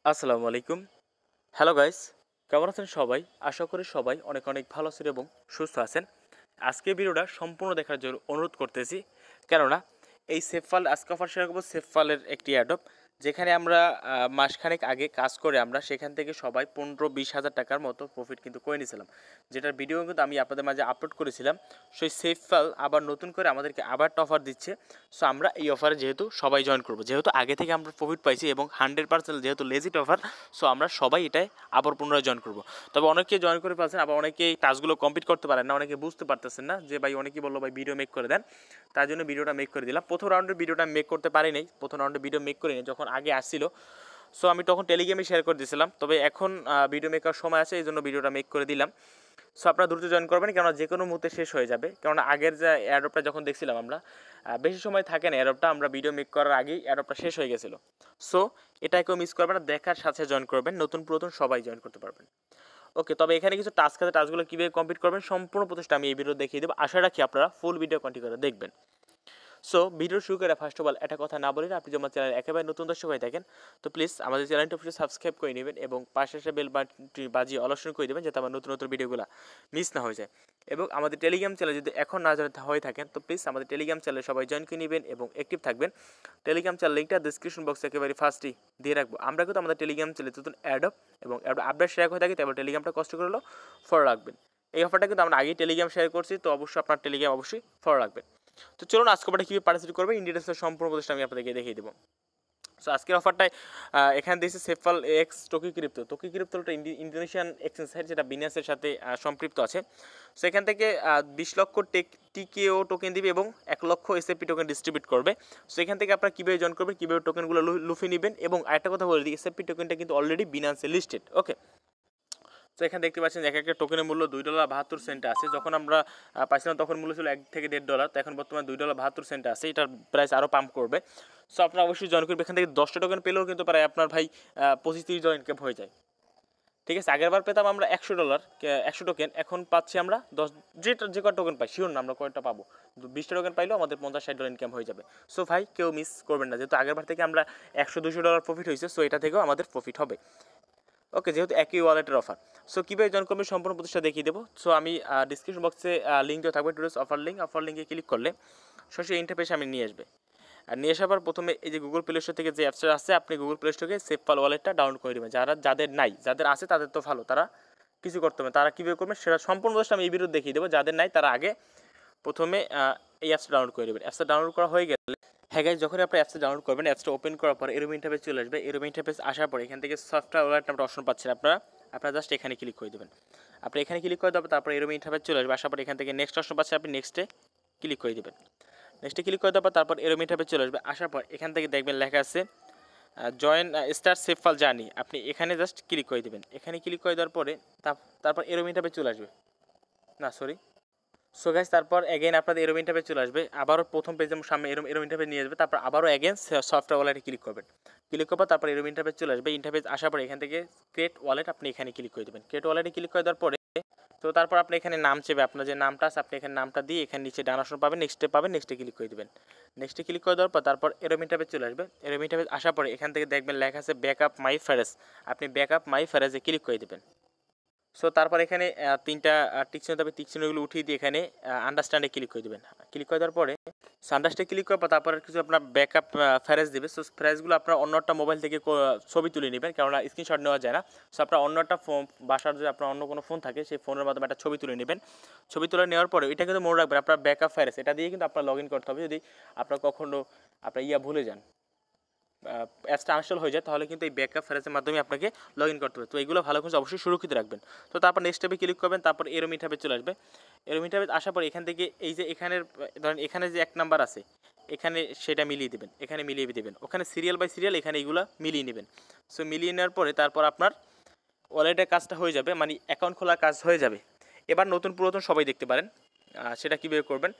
আসসালামু আলাইকুম। Hello guys, কেমন আছেন সবাই? আশা করি সবাই অনেক অনেক ভালো আছেন এবং সুস্থ আছেন। আজকের ভিডিওটা সম্পূর্ণ দেখার জন্য অনুরোধ করতেছি, কেননা এই সেফপাল আজকে অফার শেয়ার করবো সেফপালের একটি অ্যাডপ, যেখানে আমরা মাসখানেক আগে কাজ করে আমরা সেখান থেকে সবাই 15-20 হাজার টাকার মতো প্রফিট কিন্তু করে নিয়েছিলাম, যেটার ভিডিও কিন্তু আমি আপনাদের মাঝে আপলোড করেছিলাম। সেই সেফপাল আবার নতুন করে আমাদেরকে আবার একটা অফার দিচ্ছে। সো আমরা এই অফারে যেহেতু সবাই জয়েন করবো, যেহেতু আগে থেকে আমরা প্রফিট পাইছি এবং 100% যেহেতু লেজিট অফার, সো আমরা সবাই এটাই আবার পুনরায় জয়েন করবো। তবে অনেকে জয়েন করে পাচ্ছেন, আবার অনেকে এই টাস্কগুলো কমপ্লিট করতে পারেন না, অনেকে বুঝতে পারতেছেন না যে ভাই, অনেকেই বললো ভাই ভিডিও মেক করে দেন, তার জন্য ভিডিওটা মেক করে দিলাম। প্রথম রাউন্ডের ভিডিওটা মেক করতে পারি নাই, প্রথম রাউন্ডের ভিডিও মেক করিনি যখন আগে আসছিল। সো আমি তখন টেলিগ্রামে শেয়ার করে দিয়েছিলাম, তবে এখন ভিডিও মেকার সময় আছে, এই জন্য ভিডিওটা মেক করে দিলাম। সো আপনারা দ্রুত জয়েন করবেন, কেননা যে কোনো মুহূর্তে শেষ হয়ে যাবে। কেননা আগের যে অ্যাডপটা যখন দেখছিলাম আমরা, বেশি সময় থাকে না অ্যাডপটা, আমরা ভিডিও মেক করার আগেই অ্যাডপটা শেষ হয়ে গেছিলো। সো এটা কেউ মিস করবেন না, দেখার সাথে জয়েন করবেন, নতুন পুরাতন সবাই জয়েন করতে পারবেন। ওকে, তবে এখানে কিছু টাস্ক আছে, টাস্কগুলো কীভাবে কমপ্লিট করবেন সম্পূর্ণ প্রচেষ্টা আমি এই ভিডিও দেখিয়ে দেবো। আশা রাখি আপনারা ফুল ভিডিও কন্টিনিউ করে দেখবেন। সো ভিডিও শুরু করে ফার্স্ট অফ অল একটা কথা না বলি না, আপনি যদি আমার চ্যানেল একেবারে নতুন দর্শক হয়ে থাকেন তো প্লিজ আমাদের চ্যানেলটা অবশ্যই সাবস্ক্রাইব করে নেবেন এবং পাশে এসে বেল বাটনটি বাজিয়ে অলসন করে দেবেন, যাতে আমার নতুন নতুন ভিডিওগুলো মিস না হয়ে যায়। এবং আমাদের টেলিগ্রাম চ্যানেল যদি এখন না জানতে হয়ে থাকেন তো প্লিজ আমাদের টেলিগ্রাম চ্যানেলে সবাই জয়েন করে নেবেন এবং অ্যাক্টিভ থাকবেন। টেলিগ্রাম চ্যানেল লিঙ্কটা ডিসক্রিপশন বক্সে একেবারে ফার্স্টই দিয়ে রাখবো। আমরা কিন্তু আমাদের টেলিগ্রাম চ্যানেলে নতুন অ্যাডপ এবং আপডেট শেয়ার হয়ে থাকি, তারপর টেলিগ্রামটা কষ্ট করে হলো ফলো রাখবেন। এই অফারটা কিন্তু আমরা আগেই টেলিগ্রাম শেয়ার করছি, তো অবশ্যই আপনার টেলিগ্রাম অবশ্যই ফলো রাখবেন। তো চলুন আজকে অফারটা কীভাবে পার্টিসিপেট করবে ইন্ডিয়াসের সম্পূর্ণ প্রচেষ্টা আমি আপনাদেরকে দেখিয়ে দেবো। সো আজকের অফারটায় এখানে দিয়েছে সেফপাল এক্স টোকি ক্রিপ্টো একটা ইন্দোনেশিয়ান এক্সচেঞ্জ সাইট, যেটা বিনান্সের সাথে সম্পৃক্ত আছে। সো এখান থেকে 20 লক্ষ টিকেও টোকেন দিবে এবং 1 লক্ষ এসএপি টোকেন ডিস্ট্রিবিউট করবে। সো এখান থেকে আপনারা কীভাবে জয়েন করবেন, কীভাবে টোকেনগুলো লুফে নেবেন, এবং আরেকটা কথা বলে দিই, এসএপি টোকেনটা কিন্তু অলরেডি বিনান্সে লিস্টেড। ওকে, তো এখানে দেখতে পাচ্ছেন এক একটা টোকেনের মূল্য $2.72 আছে। যখন আমরা পাইছিলাম তখন মূল্য ছিল $1 থেকে $1.5, তো এখন বর্তমানে $2.72 আছে। এটার প্রাইস আরও পাম্প করবে। সো আপনারা অবশ্যই জয়েন করবেন। এখান থেকে 10টা টোকেন পেলেও কিন্তু প্রায় আপনার ভাই 25-30 ইনকাম হয়ে যায়। ঠিক আছে, আগেরবার পেতাম আমরা $100 100 টোকেন, এখন পাচ্ছি আমরা 10, যে কয় টোকেন পাই শিওর না আমরা কয়টা পাবো, 20টা টোকেন পাইলেও আমাদের $50-60 ইনকাম হয়ে যাবে। সো ভাই কেউ মিস করবেন না, যেহেতু আগেরবার থেকে আমরা $100-200 প্রফিট হয়েছে, সো এটা থেকেও আমাদের প্রফিট হবে। ওকে, যেহেতু একই ওয়ালেটের অফার। সো কীভাবে জয়েন করবেন সম্পূর্ণ প্রতিষ্ঠা দেখিয়ে দেবো। সো আমি ডিসক্রিপশন বক্সে লিঙ্ক দেওয়া থাকবে, টুডেস অফার লিঙ্কে ক্লিক করলে সরাসরি ইন্টারফেসে আমি নিয়ে আসবে। আর নিয়ে আসার পর প্রথমে এই যে গুগল প্লে স্টোর থেকে যে অ্যাপসটা আছে, আপনি গুগল প্লে স্টোরে সেফপাল ওয়ালেটটা ডাউনলোড করে দেবেন। যাদের নাই, যাদের আছে তাদের তো ভালো, তারা কিছু করতে হবে। তারা কীভাবে করবেন সেটা সম্পূর্ণ প্রতিষ্ঠা আমি এই ভিডিও দেখিয়ে দেবো। যাদের নাই তারা আগে প্রথমে এই অ্যাপসটা ডাউনলোড করে দেবেন। অ্যাপসটা ডাউনলোড করা হয়ে গেলে, হ্যাঁ গাইস, যখন আপনি অ্যাপসটা ডাউনলোড করবেন, অ্যাপসটা ওপেন করার পর এরকম ইন্টারফেস চলে আসবে। এরকম ইন্টারফেস আসার পর এখান থেকে সফটওয়্যার ওয়ালেট নামটা অপশন পাচ্ছেন আপনারা জাস্ট এখানে ক্লিক করে দেবেন। আপনি এখানে ক্লিক করে দেবেন, তারপর এরকম ইন্টারফেস চলে আসবে। আসার পর এখান থেকে নেক্সট অপশন পাচ্ছেন, আপনি নেক্সটে ক্লিক করে দেবেন। নেক্সটে ক্লিক করে দেওয়ার পর তারপর এরকম ইন্টারফেস চলে আসবে। আসার পর এখান থেকে দেখবেন লেখা আছে জয়েন স্টার্ট সেফপাল জার্নি, আপনি এখানে জাস্ট ক্লিক করে দেবেন। এখানে ক্লিক করে দেওয়ার পরে তারপর এরকম ইন্টারফেস চলে আসবে। সো গাইস, তারপর এগেইন আপনাদের এরকম ইন্টারফেস চলে আসবে। আবারও প্রথম পেজের সামনে এরকম ইন্টারফেস নিয়ে আসবে। তারপর আবারও এগেইন সফটওয়্যার ওয়ালেটে ক্লিক করবেন। ক্লিক করার পর তারপর এরকম ইন্টারফেস চলে আসবে। ইন্টারফেস আসার পর এখান থেকে ক্রিয়েট ওয়ালেট, আপনি এখানে ক্লিক করে দেবেন। ক্রিয়েট ওয়ালেটে ক্লিক করে দেওয়ার পরে তো তারপর আপনি এখানে নাম চাইবে, আপনার যে নামটা আছে আপনি এখানে নামটা দিয়ে এখানে নিচে ডান অপশন পাবেন, নেক্সটে ক্লিক করে দেবেন। নেক্সটে ক্লিক করে দেওয়ার পর তারপর এরকম ইন্টারফেস চলে আসবে। এরকম ইন্টারফেস আসার পরে এখান থেকে দেখবেন লেখা আছে ব্যাকআপ মাই ফ্যারেজ, আপনি ব্যাকআপ মাই ফ্যারেজে ক্লিক করে দেবেন। সো তারপর এখানে 3টা টিকচিহ্ন থাকবে, টিকচিহ্নগুলো উঠিয়ে দিয়ে এখানে আন্ডারস্ট্যান্ডে ক্লিক করে দেবেন। ক্লিক করে দেওয়ার পরে আন্ডারস্ট্যান্ডে ক্লিক করার পর তারপর কিছু আপনার ব্যাকআপ ফ্যারেজ দেবে। সো ফ্যারেজগুলো আপনার অন্য একটা মোবাইল থেকে ছবি তুলে নেবেন, কেননা স্ক্রিনশট নেওয়া যায় না। সো আপনার অন্য একটা ফোন, বাসার যদি আপনার অন্য কোনো ফোন থাকে সেই ফোনের মাধ্যমে একটা ছবি তুলে নেবেন। ছবি তুলে নেওয়ার পরে এটা কিন্তু মনে রাখবেন আপনার ব্যাকআপ ফ্যারেজ, এটা দিয়ে কিন্তু আপনার লগ ইন করতে হবে। যদি আপনার কখনো আপনার ভুলে যান, অ্যাপসটা আনইনস্টল হয়ে যায়, তাহলে কিন্তু এই ব্যাকআপ ফ্যারেজের মাধ্যমে আপনাকে লগ ইন করতে হবে। তো এইগুলো ভালো করে অবশ্যই সুরক্ষিত রাখবেন। তো তারপর নেক্সট ট্যাবে ক্লিক করবেন, তারপর এরকম ইন্টারফেস চলে আসবে। এরকম ইন্টারফেস আসার পর এখান থেকে এই যে এখানের ধরেন এখানে যে 1 নাম্বার আছে এখানে সেটা মিলিয়ে দেবেন, এখানে মিলিয়ে দেবেন। ওখানে সিরিয়াল বাই সিরিয়াল এখানে এইগুলো মিলিয়ে নেবেন। সো মিলিয়ে নেওয়ার পরে তারপর আপনার ওয়ালেটের কাজটা হয়ে যাবে, মানে অ্যাকাউন্ট খোলার কাজ হয়ে যাবে। এবার নতুন পুরাতন সবাই দেখতে পারেন সেটা কীভাবে করবেন।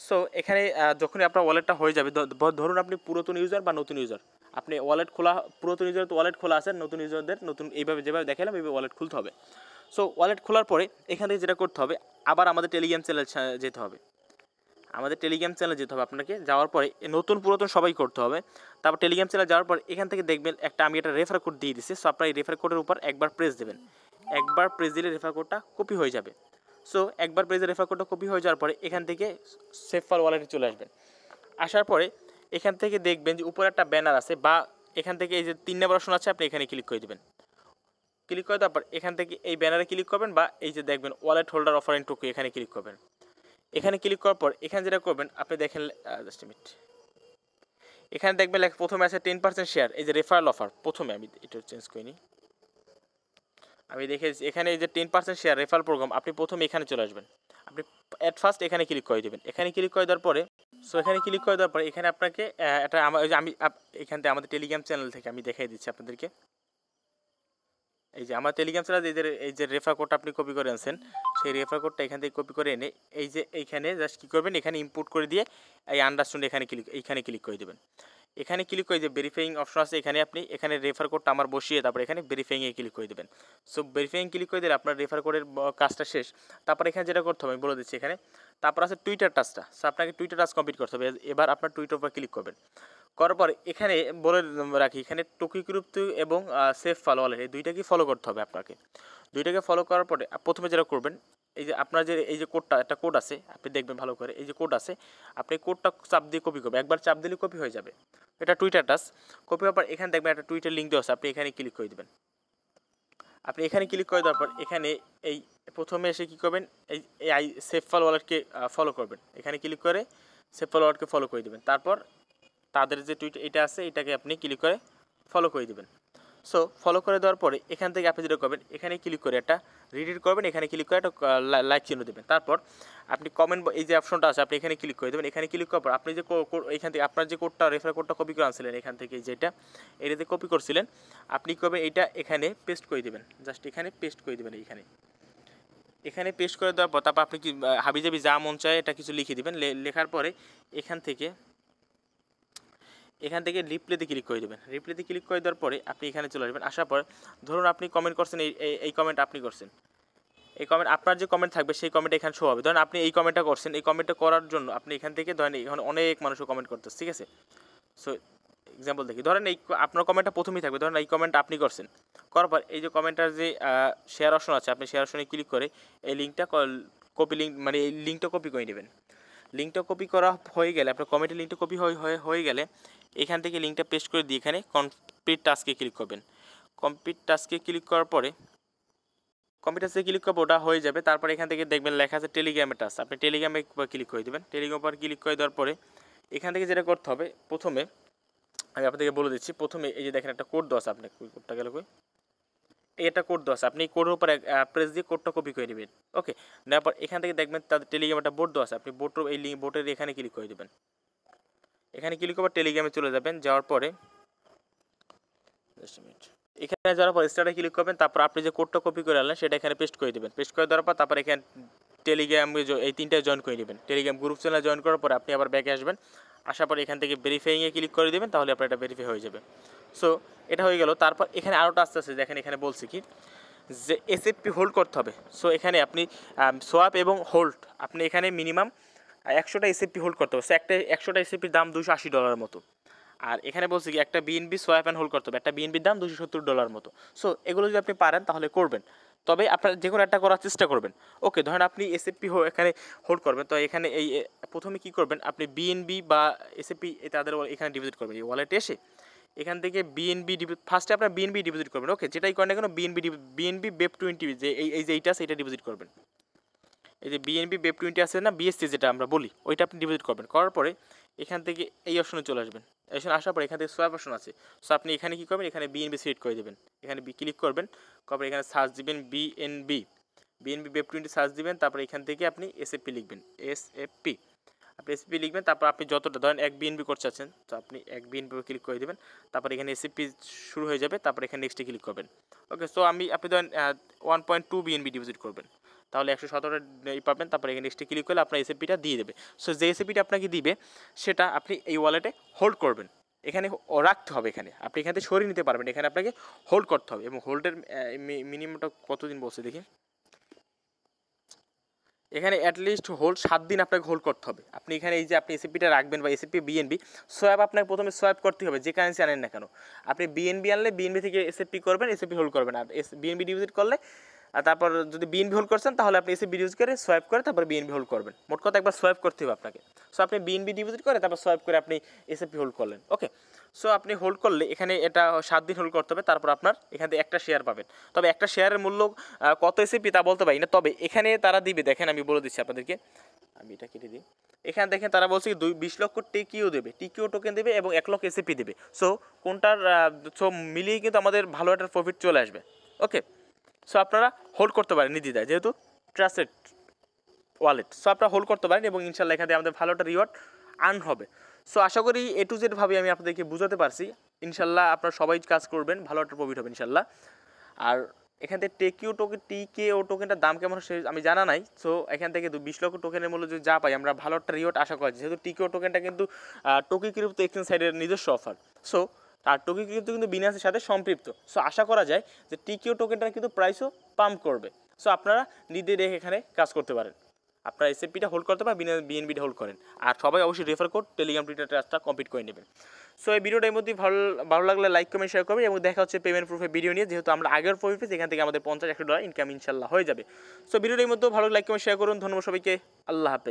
সো এখানে যখনই আপনার ওয়ালেটটা হয়ে যাবে, ধরুন আপনি পুরাতন ইউজার বা নতুন ইউজার, আপনি ওয়ালেট খোলা, পুরাতন ইউজার তো ওয়ালেট খোলা আছে, নতুন ইউজারদের নতুন এইভাবে যেভাবে দেখালাম এইভাবে ওয়ালেট খুলতে হবে। সো ওয়ালেট খোলার পরে এখান থেকে যেটা করতে হবে, আবার আমাদের টেলিগ্রাম চ্যানেল যেতে হবে। আমাদের টেলিগ্রাম চ্যানেলে যেতে হবে আপনাকে। যাওয়ার পরে নতুন পুরাতন সবাই করতে হবে। তারপর টেলিগ্রাম চ্যানেলে যাওয়ার পর এখান থেকে দেখবেন আমি একটা রেফার কোড দিয়ে দিচ্ছি। সো আপনার এই রেফার কোডের উপর একবার প্রেস দেবেন। একবার প্রেস দিলে রেফার কোডটা কপি হয়ে যাবে। সো একবার প্রেস রেফার কোডটা কপি হয়ে যাওয়ার পরে এখান থেকে সেফপাল ওয়ালেটে চলে আসবেন। আসার পরে এখান থেকে দেখবেন যে উপরে একটা ব্যানার আছে, বা এখান থেকে এই যে 3 নম্বর অপশন আছে, আপনি এখানে ক্লিক করে দেবেন। ক্লিক করে দেওয়ার পর এখান থেকে এই ব্যানারে ক্লিক করবেন, বা এই যে দেখবেন ওয়ালেট হোল্ডার অফারিং টোকেন, এখানে ক্লিক করবেন। এখানে ক্লিক করার পর এখানে যেটা করবেন আপনি দেখেন, জাস্ট মিনিট, এখানে দেখবেন প্রথমে আছে 10% শেয়ার, এই যে রেফারেল অফার। প্রথমে আমি এটা চেঞ্জ করে নিই, আমি দেখে এখানে এই যে 10% শেয়ার রেফারেল প্রোগ্রাম, আপনি প্রথমে এখানে চলে আসবেন। আপনি অ্যাট ফার্স্ট এখানে ক্লিক করে দেবেন। এখানে ক্লিক করে দেওয়ার পরে এখানে ক্লিক করে দেওয়ার পরে এখানে আপনাকে এটা আমি এখান থেকে আমাদের টেলিগ্রাম চ্যানেল থেকে আমি দেখাই দিচ্ছি আপনাদেরকে। এই যে আমার টেলিগ্রাম চ্যানেল এই যে রেফার কোডটা আপনি কপি করে আনছেন, সেই রেফার কোডটা এখান থেকে কপি করে এনে এই যে এইখানে জাস্ট কী করবেন, এখানে ইম্পোর্ট করে দিয়ে এই আন্ডারস্ট্যান্ড এইখানে ক্লিক করে দেবেন। এখানে ক্লিক করে যে ভেরিফাইং অপশন আছে, এখানে রেফার কোডটা আমার বসিয়ে তারপর এখানে ভেরিফাইংয়ে ক্লিক করে দেবেন। সো ভেরিফাইং ক্লিক করে দিলে আপনার রেফার কোডের কাজটা শেষ। তারপর এখানে যেটা করতে হবে আমি বলে দিচ্ছি এখানে। তারপর আছে টুইটার টাস্কটা। সো আপনাকে টুইটার টাস্ক কমপ্লিট করতে হবে। এবার আপনার টুইটার উপর ক্লিক করবেন। করার পর এখানে বলে রাখি, এখানে টোকিক্রিপ্টো এবং সেফপাল ওয়ালেট এই দুইটাকেই ফলো করতে হবে আপনাকে। দুইটাকে ফলো করার পরে প্রথমে যেটা করবেন, এই যে আপনার যে এই যে কোডটা, একটা কোড আছে, আপনি দেখবেন ভালো করে, এই যে কোড আছে, আপনি কোডটা চাপ দিয়ে কপি করবেন। একবার চাপ দিলে কপি হয়ে যাবে। এটা টুইটার টাস্ক। কপি হওয়ার পর এখানে দেখবেন একটা টুইটার লিঙ্ক দেওয়া আছে, আপনি এখানে ক্লিক করে দেবেন। আপনি এখানে ক্লিক করে দেওয়ার পর এখানে এই প্রথমে এসে কী করবেন, এই সেফপাল ওয়ালেটকে ফলো করবেন। এখানে ক্লিক করে সেফপাল ওয়ালেটকে ফলো করে দেবেন। তারপর তাদের যে টুইটার এটা আছে, এটাকে আপনি ক্লিক করে ফলো করে দেবেন। সো ফলো করে দেওয়ার পরে এখান থেকে আপনি যেটা করবেন, এখানে ক্লিক করে একটা রিডিট করবেন, এখানে ক্লিক করে একটা লাইক চিহ্ন দেবেন। তারপর আপনি কমেন্ট, এই যে অপশনটা আছে, আপনি এখানে ক্লিক করে দেবেন। এখানে ক্লিক করার পর আপনি যে এখান থেকে আপনার যে কোডটা, রেফার কোডটা কপি করে আনছিলেন এখান থেকে, যেটা এটাতে কপি করছিলেন, আপনি কী করবেন, এইটা এখানে পেস্ট করে দেবেন। জাস্ট এখানে পেস্ট করে দেবেন। এখানে পেস্ট করে দেওয়ার পর তারপর আপনি কি হাবিজাবি যা মন চায় এটা কিছু লিখে দেবেন। লেখার পরে এখান থেকে রিপ্লেতে ক্লিক করে দেবেন। রিপ্লেতে ক্লিক করে দেওয়ার পরে আপনি এখানে চলে আসবেন। আসার পর ধরুন আপনি কমেন্ট করছেন, এই কমেন্ট আপনি করছেন, এই কমেন্ট আপনার যে কমেন্ট থাকবে সেই কমেন্ট এখানে শো হবে। ধরেন আপনি এই কমেন্টটা করছেন, এই কমেন্টটা করার জন্য আপনি এখান থেকে ধরেন এখানে অনেক মানুষও কমেন্ট করতেছে, ঠিক আছে। সো এক্সাম্পল দেখি, ধরেন এই আপনার কমেন্টটা প্রথমেই থাকবে, ধরেন এই কমেন্টটা আপনি করছেন। করার পর এই যে কমেন্টার যে শেয়ার অপশন আছে, আপনি শেয়ার অপশনে ক্লিক করে এই লিঙ্কটা কপি লিঙ্ক, মানে এই লিঙ্কটা কপি করে নেবেন। লিঙ্কটা কপি করা হয়ে গেলে, আপনার কমেন্টের লিঙ্কটা কপি হয়ে গেলে এখান থেকে লিঙ্কটা পেস্ট করে দিয়ে এখানে কমপ্লিট টাস্কে ক্লিক করবেন। কমপ্লিট টাস্কে ক্লিক করার পরে কম্পিউটারে ক্লিক করবো, ওটা হয়ে যাবে। তারপর এখান থেকে দেখবেন লেখা আছে টেলিগ্রামের টাস্ক, আপনি টেলিগ্রামে ক্লিক করে দেবেন। টেলিগ্রাম পর ক্লিক করে দেওয়ার পরে এখান থেকে যেটা করতে হবে, প্রথমে আমি আপনাদেরকে বলে দিচ্ছি। প্রথমে এই যে দেখেন একটা কোড দেওয়া আছে, আপনি কোডটা গেল কই, এই একটা কোড দেওয়া আছে, আপনি এই কোডের উপর প্রেস দিয়ে কোডটা কপি করে নেবেন। ওকে, নেওয়ার পর এখান থেকে দেখবেন তাদের টেলিগ্রামে একটা বোর্ড দেওয়া আছে, আপনি বোর্ডের এই বোর্ডের এখানে ক্লিক করে দেবেন। এখানে ক্লিক করে টেলিগ্রামে চলে যাবেন। যাওয়ার পরে এখানে যাওয়ার পর স্টার্টে ক্লিক করবেন। তারপর আপনি যে কোডটা কপি করে আনলেন সেটা এখানে পেস্ট করে দেবেন। পেস্ট করে দেওয়ার পর তারপর এখানে টেলিগ্রামে এই তিনটায় জয়েন করে নেবেন। টেলিগ্রাম গ্রুপ চ্যানেলে জয়েন করার পরে আপনি আবার ব্যাকে আসবেন। আসার পর এখান থেকে ভেরিফাইংয়ে ক্লিক করে দেবেন, তাহলে আপনার এটা ভেরিফাই হয়ে যাবে। সো এটা হয়ে গেল। তারপর এখানে আরোটা আস্তে আস্তে দেখেন, এখানে বলছি কি যে এসএফপি হোল্ড করতে হবে। সো এখানে আপনি সোয়াপ এবং হোল্ড, আপনি এখানে মিনিমাম 100টা এসএফপি হোল্ড করতে হবে। সো একটা 100টা এসএফপির দাম $280 মতো। আর এখানে বলছি কি একটা বিএনবি সোয়াপ অ্যান্ড হোল্ড করতে হবে, একটা বিএনবির দাম $270 মতো। সো এগুলো যদি আপনি পারেন তাহলে করবেন, তবে আপনার যে কোনো একটা করার চেষ্টা করবেন। ওকে, ধরেন আপনি এসএফপি এখানে হোল্ড করবেন, তো এখানে এই প্রথমে কী করবেন, আপনি বিএনবি বা এসএফপি তাদের এখানে ডিপোজিট করবেন। এই ওয়ালেটে এসে এখান থেকে বিএনবি ফার্স্টে আপনার বিএনবি ডিপোজিট করবেন। ওকে, যেটাই করেন না কেন বিএনবি বেপ 20 যে এই যে এইটা আছে এটা ডিপোজিট করবেন। এই যে বিএনবি বেপ 20 আছে না, বিএসসি যেটা আমরা বলি, ওইটা আপনি ডিপোজিট করবেন। করার পরে এখান থেকে এই অপশনে চলে আসবেন। এখানে আসার পর এখান থেকে সোয়াপ অপশন আছে। সো আপনি এখানে কী করবেন, এখানে বিএনবি সিলেক্ট করে দেবেন। এখানে ক্লিক করবেন, তারপর এখানে সার্চ দিবেন বিএনবি বেপ 20 সার্চ দিবেন। তারপর এখান থেকে আপনি এসএফপি লিখবেন, এসএফপি আপনি এসএফপি লিখবেন। তারপর আপনি যতটা ধরেন 1 বিএনবি করতে চাচ্ছেন, তো আপনি 1 বিএনবি ক্লিক করে দেবেন। তারপর এখানে এসএফপি শুরু হয়ে যাবে। তারপর এখানে নেক্সটে ক্লিক করবেন। ওকে, সো আপনি ধরেন 1.2 বিএনবি ডিপোজিট করবেন, তাহলে 117টা পাবেন। তারপর এখানে নেক্সটে ক্লিক করলে আপনার এসএফপিটা দিয়ে দেবে। সো যে এসএফপিটা আপনাকে দিবে সেটা আপনি এই ওয়ালেটে হোল্ড করবেন। এখানে রাখতে হবে, এখানে আপনি এখান থেকে সরিয়ে নিতে পারবেন, এখানে আপনাকে হোল্ড করতে হবে। এবং হোল্ডের মিনিমামটা কতদিন বলছে দেখি, এখানে অ্যাটলিস্ট হোল্ড 7 দিন আপনাকে হোল্ড করতে হবে। আপনি এখানে এই যে আপনি এসএপিটা রাখবেন বা এসএপি বিএনবি সোয়াপ আপনাকে প্রথমে সোয়াপ করতে হবে, যে কারেন্সি আনেন না কেন। আপনি বিএনবি আনলে বিএনবি থেকে এসএপি করবেন, এসএপি হোল্ড করবেন। আর বিএনবি ডিপোজিট করলে আর তারপর যদি বিএনবি হোল্ড করছেন তাহলে আপনি এসএপি ইউজ করে সোয়াপ করে তারপর বিএনবি হোল্ড করবেন। মোট কথা একবার সোয়াপ করতে হবে আপনাকে। সো আপনি বিএনবি ডিপোজিট করে তারপর সোয়াপ করে আপনি এসএপি হোল্ড করলেন। ওকে, সো আপনি হোল্ড করলে এখানে এটা 7 দিন হোল্ড করতে হবে, তারপর আপনার এখান থেকে একটা শেয়ার পাবেন। তবে একটা শেয়ারের মূল্য কত এসএপি তা বলতে পারি না, তবে এখানে তারা দিবে, দেখেন আমি বলে দিচ্ছি আপনাদেরকে, আমি এটা কেটে দিই। এখানে দেখেন তারা বলছে কি 20 লক্ষ টিকিও দেবে, টিকিও টোকেন দেবে এবং 1 লক্ষ এসএপি দেবে। সো কোনটার সব মিলিয়ে কিন্তু আমাদের ভালো একটা প্রফিট চলে আসবে। ওকে, সো আপনারা হোল্ড করতে পারেন নির্দ্বিধায়, যেহেতু ট্রাস্টেড ওয়ালেট। সো আপনারা হোল্ড করতে পারেন এবং ইনশাল্লাহ এখান থেকে আমাদের ভালো একটা রিওয়ার্ড আর্ন হবে। সো আশা করি A to Z ভাবে আমি আপনাদেরকে বুঝাতে পারছি। ইনশাল্লাহ আপনারা সবাই কাজ করবেন, ভালো একটা প্রফিট হবে ইনশাল্লাহ। আর এখান থেকে টিকেও টোকেনটার দাম কেমন সে আমি জানা নাই। সো এখান থেকে 20 লক্ষ টোকেনের মূল্য যদি যা পাই আমরা ভালো একটা রিওয়ার্ড আশা করি, যেহেতু টিকেও টোকেনটা কিন্তু টোকি ক্রিপ্টো এক্সচেঞ্জ সাইডের নিজস্ব অফার। সো আর টোকি ক্রিপ্টো কিন্তু বিনান্সের সাথে সম্পৃক্ত। সো আশা করা যায় যে টিকেও টোকেনটার কিন্তু প্রাইসও পাম্প করবে। সো আপনারা নির্দ্বিধায় এখানে কাজ করতে পারেন। আপনারা এসএপিটা হোল্ড করতে পারেন, বিএনবিটা হোল্ড করেন। আর সবাই অবশ্যই রেফার কোড টেলিগ্রাম টুইটার ট্রাস্টটা কমপ্লিট করে নেবেন। সো এই ভিডিওটার মধ্যে ভালো লাগলে লাইক কমেন্ট শেয়ার করবেন এবং দেখা হচ্ছে পেমেন্ট প্রুফের ভিডিও নিয়ে, যেহেতু আমরা আগের প্রফিট পেয়েছি এখান থেকে আমাদের $50-100 ইনকাম ইনশাল্লাহ হয়ে যাবে। সো ভিডিওটার মধ্যে ভালো লাইক কমেন্ট শেয়ার করুন। ধন্যবাদ সবাইকে, আল্লাহ হাফেজ।